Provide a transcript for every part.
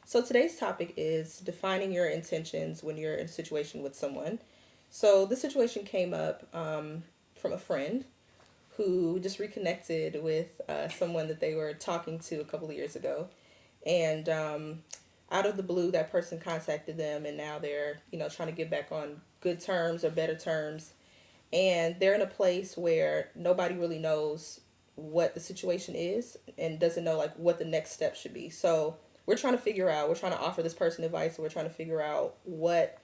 So today's topic is defining your intentions when you're in a situation with someone. So this situation came up from a friend who just reconnected with someone that they were talking to a couple of years ago, and out of the blue, that person contacted them, and now they're trying to get back on good terms or better terms, and they're in a place where nobody really knows what the situation is and doesn't know like what the next step should be. So we're trying to offer this person advice, and we're trying to figure out what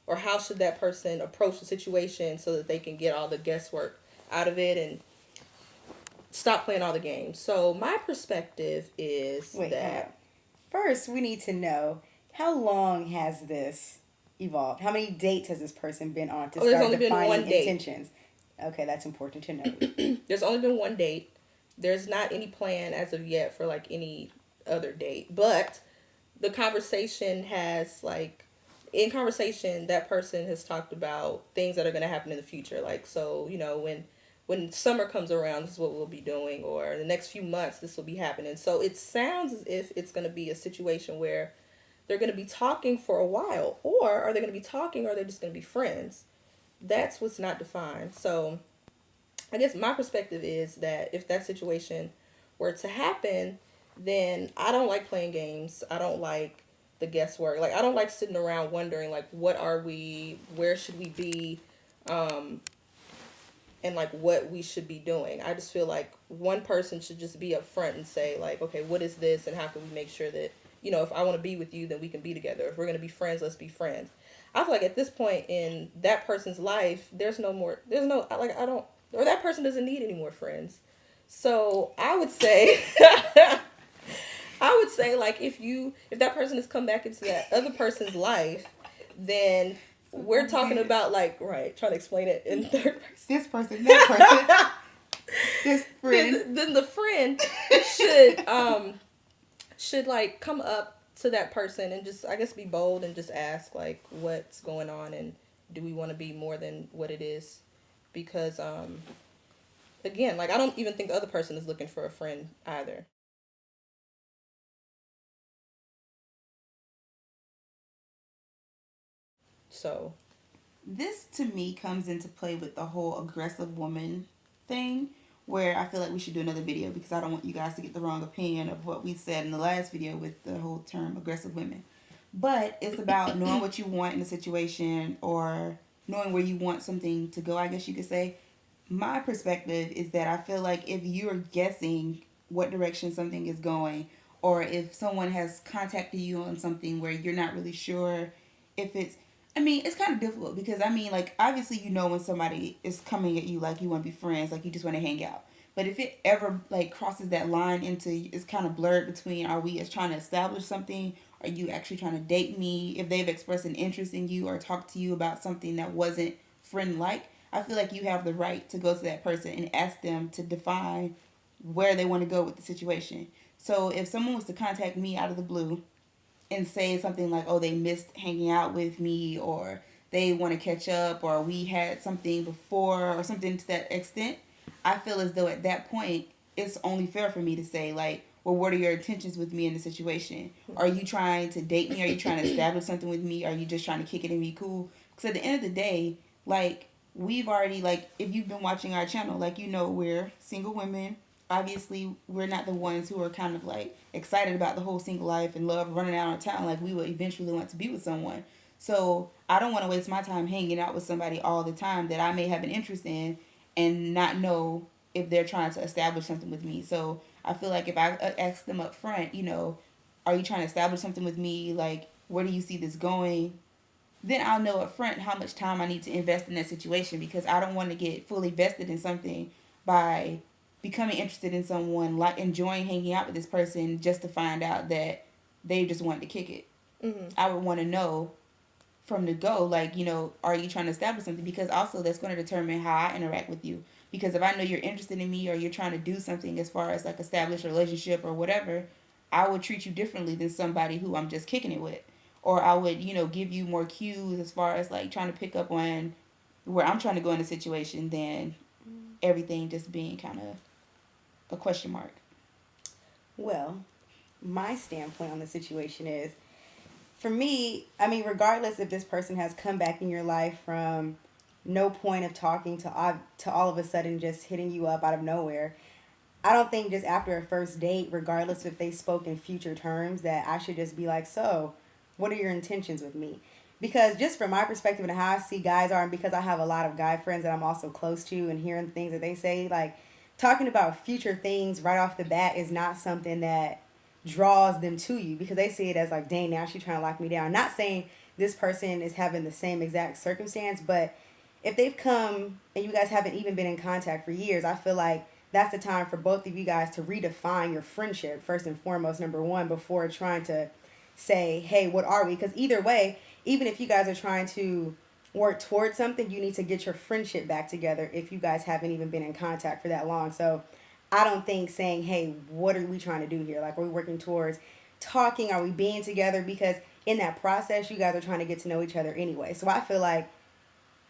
or how should that person approach the situation so that they can get all the guesswork out of it and stop playing all the games. So my perspective is Wait, hold that up. First, we need to know how long has this evolved? How many dates has this person been on to oh, there's start only been defining one date. intentions? Okay, that's important to know. There's only been one date. There's not any plan as of yet for like any other date, but the conversation has like in conversation that person has talked about things that are going to happen in the future, like so when summer comes around, this is what we'll be doing, or in the next few months this will be happening. So it sounds as if it's going to be a situation where they're going to be talking for a while, or are they going to be talking, or they're just going to be friends. That's what's not defined. So I guess my perspective is that if that situation were to happen, then I don't like playing games. I don't like the guesswork. Like I don't like sitting around wondering like what are we, where should we be, um, and like what we should be doing. I just feel like one person should just be upfront and say like, okay, what is this, and how can we make sure that if I want to be with you, then we can be together. If we're gonna be friends, let's be friends. I feel like at this point in that person's life, there's no more. There's no like I don't, or that person doesn't need any more friends. So I would say, I would say like if that person has come back into that other person's life, then So we're talking complicated. about like right, trying to explain it in third This person, that person, person. this friend. then the friend should should like come up to that person and just I guess be bold and just ask like what's going on, and do we want to be more than what it is, because again, like I don't even think the other person is looking for a friend either. So This to me comes into play with the whole aggressive woman thing, where I feel like we should do another video because I don't want you guys to get the wrong opinion of what we said in the last video with the whole term aggressive women. But it's about knowing what you want in a situation or knowing where you want something to go, I guess you could say. My perspective is that I feel like if you're guessing what direction something is going, or if someone has contacted you on something where you're not really sure if it's, I mean, it's kind of difficult because I mean, like, obviously, you know, when somebody is coming at you, like, you want to be friends, like, you just want to hang out. But if it ever, like, crosses that line into, it's kind of blurred between, are we as trying to establish something? Are you actually trying to date me? If they've expressed an interest in you or talked to you about something that wasn't friend like, I feel like you have the right to go to that person and ask them to define where they want to go with the situation. So if someone was to contact me out of the blue and say something like, oh, they missed hanging out with me, or they want to catch up, or we had something before, or something to that extent, I feel as though at that point, it's only fair for me to say, like, well, what are your intentions with me in the situation? Are you trying to date me? Are you trying to establish something with me? Are you just trying to kick it and be cool? Because at the end of the day, like, we've already, like, if you've been watching our channel, like, you know, we're single women. Obviously, we're not the ones who are kind of like excited about the whole single life and love running out on town. Like, we would eventually want to be with someone. So I don't want to waste my time hanging out with somebody all the time that I may have an interest in and not know if they're trying to establish something with me. So I feel like if I ask them up front, you know, are you trying to establish something with me? Like, where do you see this going? Then I'll know up front how much time I need to invest in that situation, because I don't want to get fully vested in something by becoming interested in someone, like enjoying hanging out with this person just to find out that they just wanted to kick it. mm-hmm. I would want to know from the go, like, you know, are you trying to establish something? Because also that's going to determine how I interact with you. Because if I know you're interested in me or you're trying to do something as far as like establish a relationship or whatever, I would treat you differently than somebody who I'm just kicking it with. Or I would, you know, give you more cues as far as like trying to pick up on where I'm trying to go in a situation than everything just being kind of a question mark. Well, my standpoint on the situation is For me, I mean, regardless if this person has come back in your life from no point of talking to all of a sudden just hitting you up out of nowhere, I don't think just after a first date, regardless if they spoke in future terms, that I should just be like, so, what are your intentions with me? Because just from my perspective and how I see guys are, and because I have a lot of guy friends that I'm also close to and hearing things that they say, like talking about future things right off the bat is not something that draws them to you because they see it as like, dang, now she's trying to lock me down. Not saying this person is having the same exact circumstance, but if they've come and you guys haven't even been in contact for years, I feel like that's the time for both of you guys to redefine your friendship first and foremost, number one, before trying to say, hey, what are we? Because either way, even if you guys are trying to work towards something, you need to get your friendship back together if you guys haven't even been in contact for that long. So I don't think saying, hey, what are we trying to do here? Like, are we working towards talking? Are we being together? Because in that process, you guys are trying to get to know each other anyway. So I feel like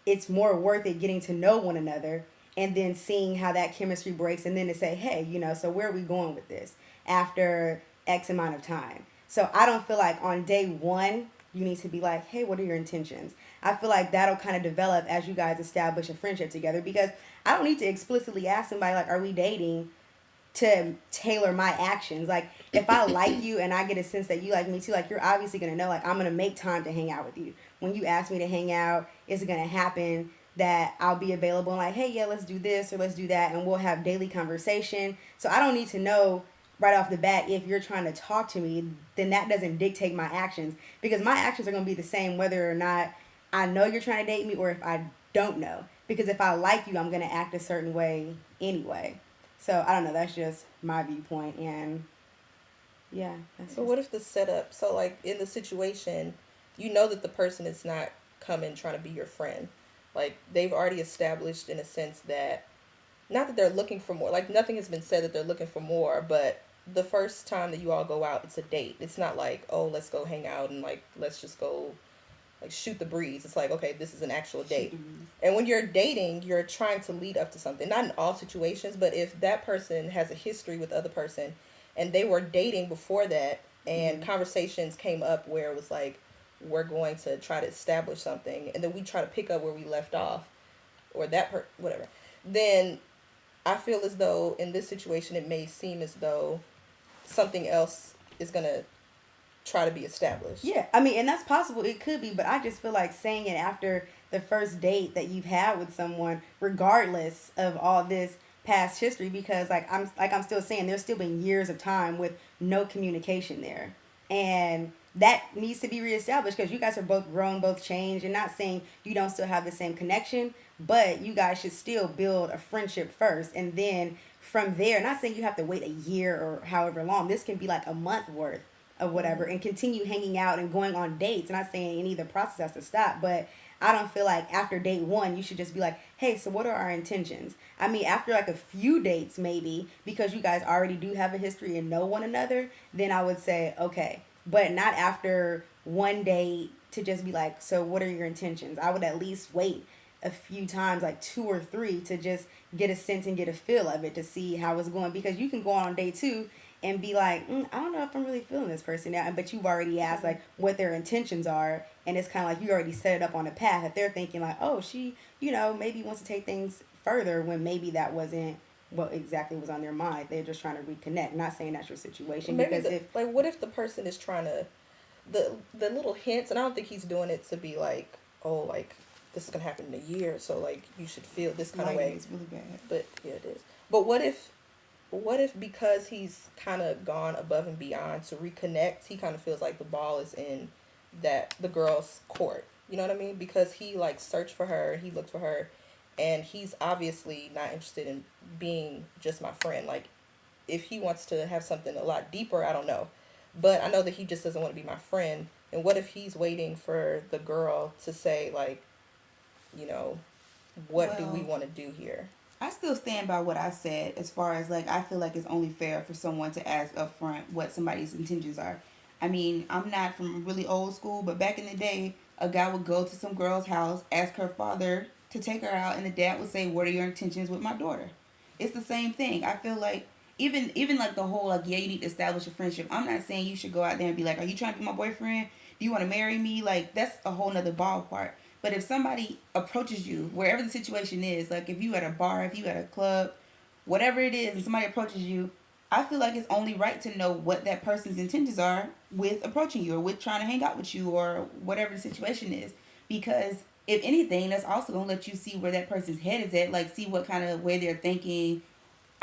it's more worth it getting to know one another and then seeing how that chemistry breaks and then to say, hey, so where are we going with this after X amount of time? So I don't feel like on day one you need to be like, hey, what are your intentions? I feel like that'll kind of develop as you guys establish a friendship together because I don't need to explicitly ask somebody like, are we dating, to tailor my actions. Like if I like you and I get a sense that you like me too, like you're obviously gonna know like I'm gonna make time to hang out with you. When you ask me to hang out, it's gonna happen that I'll be available and like, hey, yeah, let's do this or let's do that, and we'll have daily conversation. So I don't need to know right off the bat if you're trying to talk to me, then that doesn't dictate my actions because my actions are gonna be the same whether or not I know you're trying to date me or if I don't know. Because if I like you, I'm gonna act a certain way anyway. So I don't know. That's just my viewpoint, and yeah, that's So just what if the setup? So like in the situation, you know that the person is not coming trying to be your friend. Like they've already established in a sense that not that they're looking for more. Like nothing has been said that they're looking for more, but the first time that you all go out, it's a date. It's not like, oh, let's go hang out and like let's just go like shoot the breeze. It's like, okay, this is an actual date. And when you're dating, you're trying to lead up to something. Not in all situations, but if that person has a history with the other person and they were dating before that and mm-hmm. conversations came up where it was like, we're going to try to establish something and then we try to pick up where we left off or whatever, then I feel as though in this situation it may seem as though something else is going to try to be established. Yeah, I mean, and that's possible. It could be, but I just feel like saying it after the first date that you've had with someone, regardless of all this past history, because I'm still saying there's still been years of time with no communication there, and that needs to be reestablished because you guys are both grown, both changed, and not saying you don't still have the same connection, but you guys should still build a friendship first, and then from there, not saying you have to wait a year or however long. This can be like a month worth of whatever and continue hanging out and going on dates. I'm not saying any of the process has to stop, but I don't feel like after date one you should just be like, hey, so what are our intentions? I mean, after like a few dates maybe, because you guys already do have a history and know one another, then I would say okay, but not after one date to just be like, so what are your intentions? I would at least wait a few times, like two or three, to just get a sense and get a feel of it to see how it's going, because you can go on day two and be like, I don't know if I'm really feeling this person now. But you've already asked like what their intentions are, and it's kind of like you already set it up on a path. If they're thinking like, oh, she, maybe wants to take things further, when maybe that wasn't what exactly was on their mind. They're just trying to reconnect. Not saying that's your situation, Maybe because if like what if the person is trying to the little hints, and I don't think he's doing it to be like, oh, like this is gonna happen in a year, so like you should feel this kind of way. It's really bad. But yeah, it is. But what if because he's kind of gone above and beyond to reconnect, he kind of feels like the ball is in the girl's court. You know what I mean? Because he like searched for her, he looked for her, and he's obviously not interested in being just my friend. Like if he wants to have something a lot deeper, I don't know. But I know that he just doesn't want to be my friend. And what if he's waiting for the girl to say like, you know, what do we want to do here? I still stand by what I said as far as like I feel like it's only fair for someone to ask up front what somebody's intentions are. I mean, I'm not from really old school, but back in the day, a guy would go to some girl's house, ask her father to take her out, and the dad would say, what are your intentions with my daughter? It's the same thing. I feel like even like the whole like, yeah, you need to establish a friendship. I'm not saying you should go out there and be like, are you trying to be my boyfriend? Do you want to marry me? Like that's a whole nother ball part. But if somebody approaches you, wherever the situation is, like if you at a bar, if you at a club, whatever it is, and somebody approaches you, I feel like it's only right to know what that person's intentions are with approaching you or with trying to hang out with you or whatever the situation is. Because if anything, that's also gonna let you see where that person's head is at, like see what kind of way they're thinking.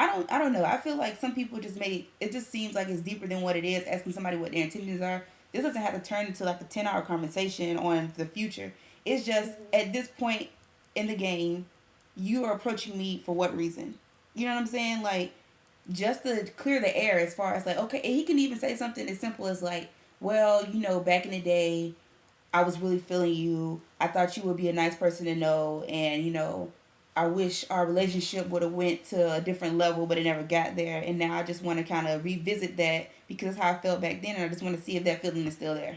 I don't know. I feel like some people just make it just seems like it's deeper than what it is, asking somebody what their intentions are. This doesn't have to turn into like a 10-hour conversation on the future. It's just at this point in the game, you are approaching me for what reason? You know what I'm saying? Like just to clear the air as far as like, okay, and he can even say something as simple as like, well, back in the day, I was really feeling you. I thought you would be a nice person to know, and I wish our relationship would have went to a different level, but it never got there. And now I just want to kind of revisit that because how I felt back then, and I just want to see if that feeling is still there.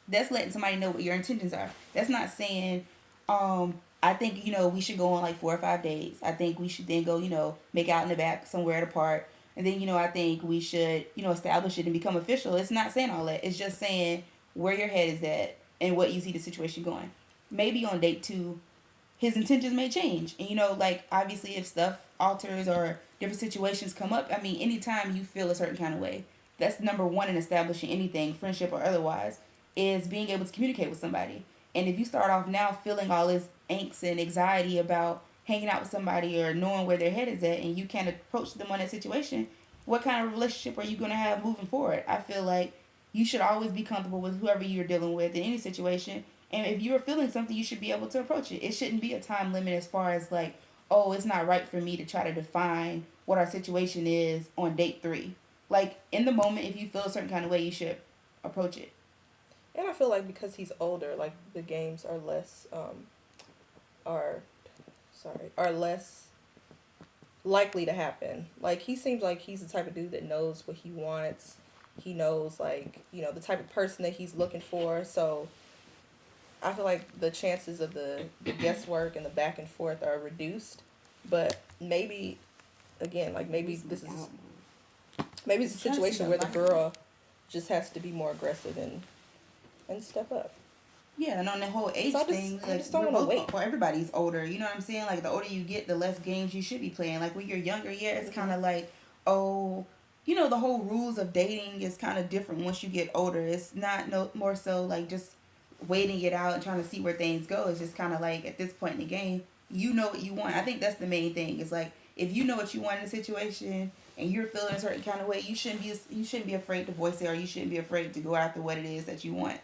That's letting somebody know what your intentions are. That's not saying, I think we should go on like 4 or 5 days. I think we should then go make out in the back somewhere at a park, and then I think we should establish it and become official. It's not saying all that. It's just saying where your head is at and what you see the situation going. Maybe on date 2, his intentions may change. And like obviously if stuff alters or different situations come up, I mean, anytime you feel a certain kind of way, that's number one in establishing anything, friendship or otherwise, is being able to communicate with somebody. And if you start off now feeling all this angst and anxiety about hanging out with somebody or knowing where their head is at and you can't approach them on that situation, what kind of relationship are you going to have moving forward? I feel like you should always be comfortable with whoever you're dealing with in any situation. And if you're feeling something, you should be able to approach it. It shouldn't be a time limit as far as like, oh, it's not right for me to try to define what our situation is on date 3. Like in the moment, if you feel a certain kind of way, you should approach it. And I feel like because he's older, like the games are less are are less likely to happen. Like he seems like he's the type of dude that knows what he wants. He knows like, the type of person that he's looking for. So I feel like the chances of the guesswork and the back and forth are reduced. But maybe again, like maybe it's a situation where the girl just has to be more aggressive and step up. Yeah, and on the whole age thing, I just don't want to wait. Well, everybody's older. You know what I'm saying? Like the older you get, the less games you should be playing. Like when you're younger, yeah, it's kind of like, oh, the whole rules of dating is kind of different once you get older. It's not no more so like just waiting it out and trying to see where things go. It's just kind of like at this point in the game, you know what you want. I think that's the main thing. It's like if you know what you want in a situation and you're feeling a certain kind of way, you shouldn't be afraid to voice it, or you shouldn't be afraid to go after what it is that you want.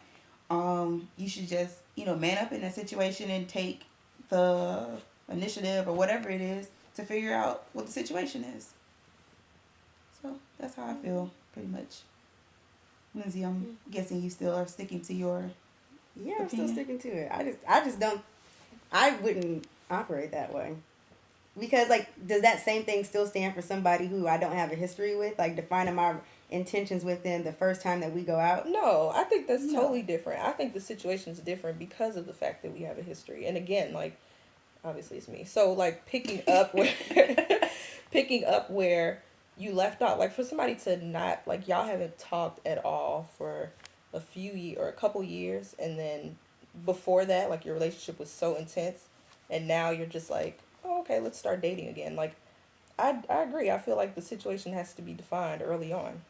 You should just man up in that situation and take the initiative or whatever it is to figure out what the situation is. So that's how I feel pretty much. Lindsay, I'm guessing you still are sticking to your Yeah, I'm opinion. still sticking to it. I just don't. I wouldn't operate that way because, like, does that same thing still stand for somebody who I don't have a history with? Like, defining my intentions with them the first time that we go out. No, I think that's totally different. I think the situation's different because of the fact that we have a history. And again, like, obviously it's me. So, like, picking up where, picking up where you left off. Like, for somebody to not, like, y'all haven't talked at all for a couple years, and then before that, like, your relationship was so intense, and now you're just like, oh, okay, let's start dating again. Like, I agree. I feel like the situation has to be defined early on.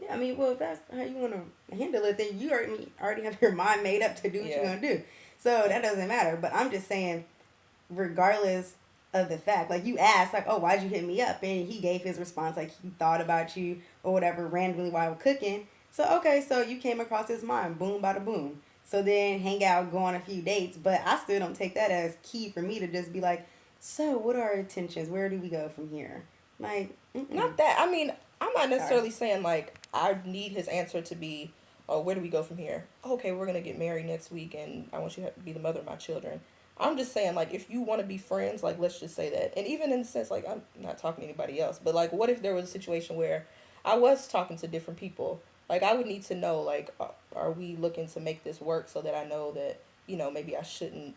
Yeah, I mean, well, if that's how you want to handle it, then you already have your mind made up to do what you're going to do. So that doesn't matter. But I'm just saying, regardless of the fact, like you asked, like, oh, why'd you hit me up? And he gave his response, like he thought about you or whatever randomly while cooking. So, okay, so you came across his mind. Boom, bada boom. So then hang out, go on a few dates. But I still don't take that as key for me to just be like, so what are our intentions? Where do we go from here? Like, not that. I mean, I'm not necessarily saying like I need his answer to be, oh, where do we go from here? Okay, we're gonna get married next week, and I want you to be the mother of my children. I'm just saying, like, if you want to be friends, like, let's just say that. And even in the sense, like, I'm not talking to anybody else, but like, what if there was a situation where I was talking to different people? Like, I would need to know, like, are we looking to make this work so that I know that, maybe I shouldn't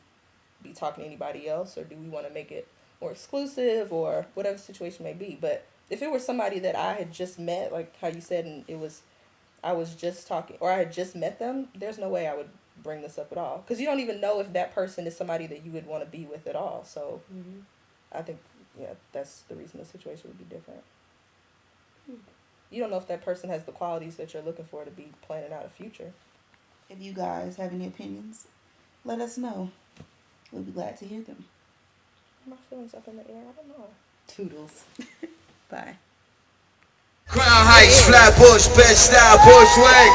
be talking to anybody else, or do we want to make it more exclusive, or whatever the situation may be. But if it were somebody that I had just met, like how you said, and I was just talking, or I had just met them, there's no way I would bring this up at all. Because you don't even know if that person is somebody that you would want to be with at all. So I think, yeah, that's the reason the situation would be different. You don't know if that person has the qualities that you're looking for to be planning out a future. If you guys have any opinions, let us know. We'll be glad to hear them. My feelings up in the air. I don't know. Toodles. Bye. Crown Heights, Flatbush, best style, Bushwick.